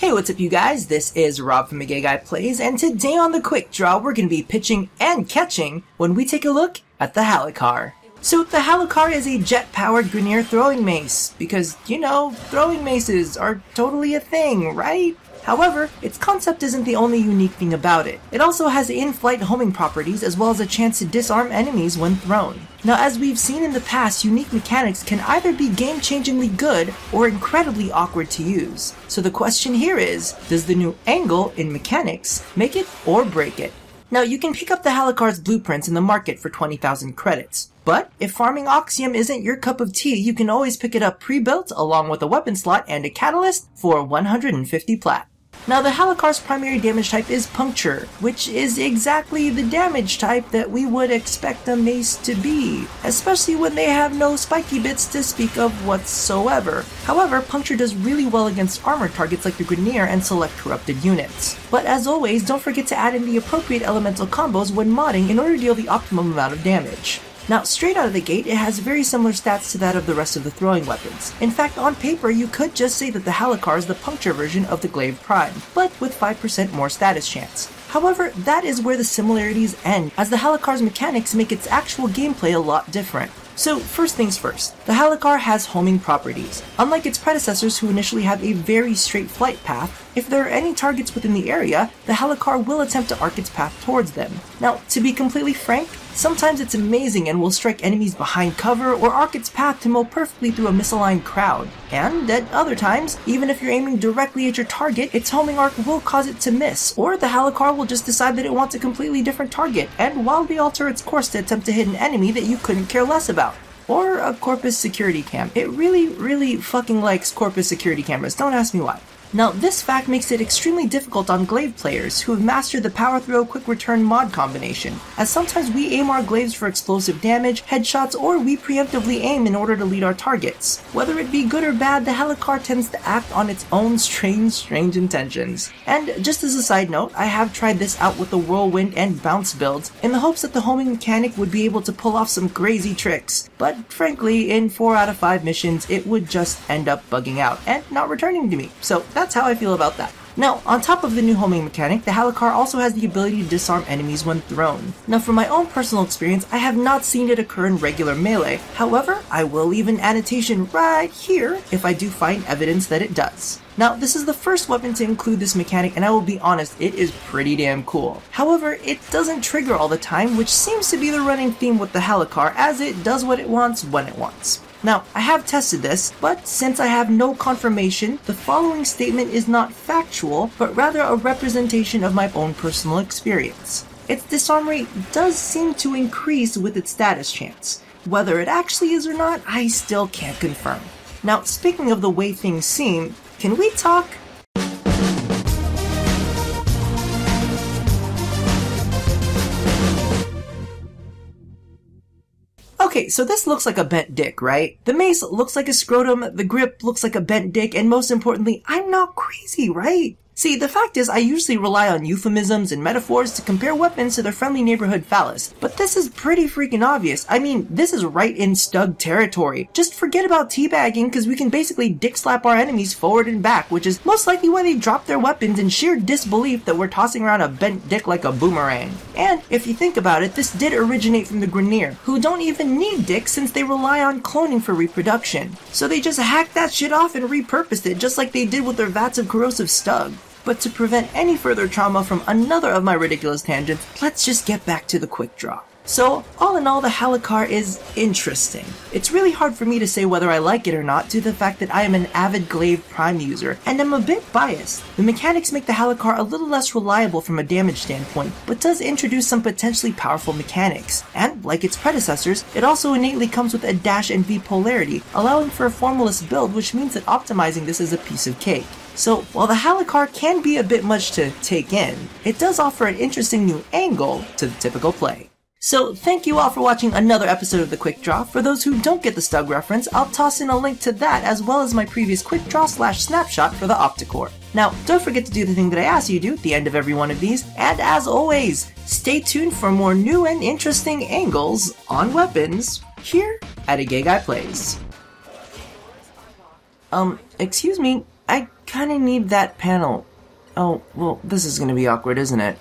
Hey, what's up you guys? This is Rob from Gay Guy Plays, and today on the Quick Draw we're going to be pitching and catching when we take a look at the Halikar. So the Halikar is a jet-powered Grineer throwing mace, because, you know, throwing maces are totally a thing, right? However, its concept isn't the only unique thing about it. It also has in-flight homing properties as well as a chance to disarm enemies when thrown. Now, as we've seen in the past, unique mechanics can either be game-changingly good or incredibly awkward to use. So the question here is, does the new angle in mechanics make it or break it? Now, you can pick up the Halikar's blueprints in the market for 20,000 credits. But if farming Oxium isn't your cup of tea, you can always pick it up pre-built along with a weapon slot and a catalyst for 150 plat. Now, the Halikar's primary damage type is Puncture, which is exactly the damage type that we would expect a mace to be, especially when they have no spiky bits to speak of whatsoever. However, Puncture does really well against armored targets like the Grineer and select corrupted units. But as always, don't forget to add in the appropriate elemental combos when modding in order to deal the optimum amount of damage. Now, straight out of the gate, it has very similar stats to that of the rest of the throwing weapons. In fact, on paper, you could just say that the Halikar is the Puncture version of the Glaive Prime, but with 5% more status chance. However, that is where the similarities end, as the Halikar's mechanics make its actual gameplay a lot different. So, first things first, the Halikar has homing properties. Unlike its predecessors who initially have a very straight flight path, if there are any targets within the area, the Halikar will attempt to arc its path towards them. Now, to be completely frank, sometimes it's amazing and will strike enemies behind cover or arc its path to mow perfectly through a misaligned crowd. And at other times, even if you're aiming directly at your target, its homing arc will cause it to miss, or the Halikar will just decide that it wants a completely different target and wildly alter its course to attempt to hit an enemy that you couldn't care less about. Or a Corpus security cam. It really fucking likes Corpus security cameras, don't ask me why. Now, this fact makes it extremely difficult on glaive players who have mastered the power throw quick return mod combination, as sometimes we aim our glaives for explosive damage, headshots, or we preemptively aim in order to lead our targets. Whether it be good or bad, the Halikar tends to act on its own strange intentions. And just as a side note, I have tried this out with the whirlwind and bounce builds in the hopes that the homing mechanic would be able to pull off some crazy tricks, but frankly, in 4 out of 5 missions, it would just end up bugging out and not returning to me. So that's how I feel about that. Now, on top of the new homing mechanic, the Halikar also has the ability to disarm enemies when thrown. Now, from my own personal experience, I have not seen it occur in regular melee. However, I will leave an annotation right here if I do find evidence that it does. Now, this is the first weapon to include this mechanic, and I will be honest, it is pretty damn cool. However, it doesn't trigger all the time, which seems to be the running theme with the Halikar, as it does what it wants when it wants. Now, I have tested this, but since I have no confirmation, the following statement is not factual, but rather a representation of my own personal experience. Its disarm rate does seem to increase with its status chance. Whether it actually is or not, I still can't confirm. Now, speaking of the way things seem, can we talk? Okay, so this looks like a bent dick, right? The mace looks like a scrotum, the grip looks like a bent dick, and most importantly, I'm not crazy, right? See, the fact is I usually rely on euphemisms and metaphors to compare weapons to their friendly neighborhood phallus, but this is pretty freaking obvious. I mean, this is right in Stug territory. Just forget about teabagging, because we can basically dick slap our enemies forward and back, which is most likely why they drop their weapons in sheer disbelief that we're tossing around a bent dick like a boomerang. And if you think about it, this did originate from the Grineer, who don't even need dicks since they rely on cloning for reproduction. So they just hacked that shit off and repurposed it, just like they did with their vats of corrosive Stug. But to prevent any further trauma from another of my ridiculous tangents, let's just get back to the quick draw. So, all in all, the Halikar is interesting. It's really hard for me to say whether I like it or not due to the fact that I am an avid Glaive Prime user, and I'm a bit biased. The mechanics make the Halikar a little less reliable from a damage standpoint, but does introduce some potentially powerful mechanics. And, like its predecessors, it also innately comes with a dash and V polarity, allowing for a formalist build, which means that optimizing this is a piece of cake. So, while the Halikar can be a bit much to take in, it does offer an interesting new angle to the typical play. So, thank you all for watching another episode of The Quick Draw. For those who don't get the Stug reference, I'll toss in a link to that as well as my previous Quick Draw / snapshot for the Opticore. Now, don't forget to do the thing that I ask you to do at the end of every one of these, and as always, stay tuned for more new and interesting angles on weapons here at A Gay Guy Plays. Excuse me, I kinda need that panel. Oh, well, this is gonna be awkward, isn't it?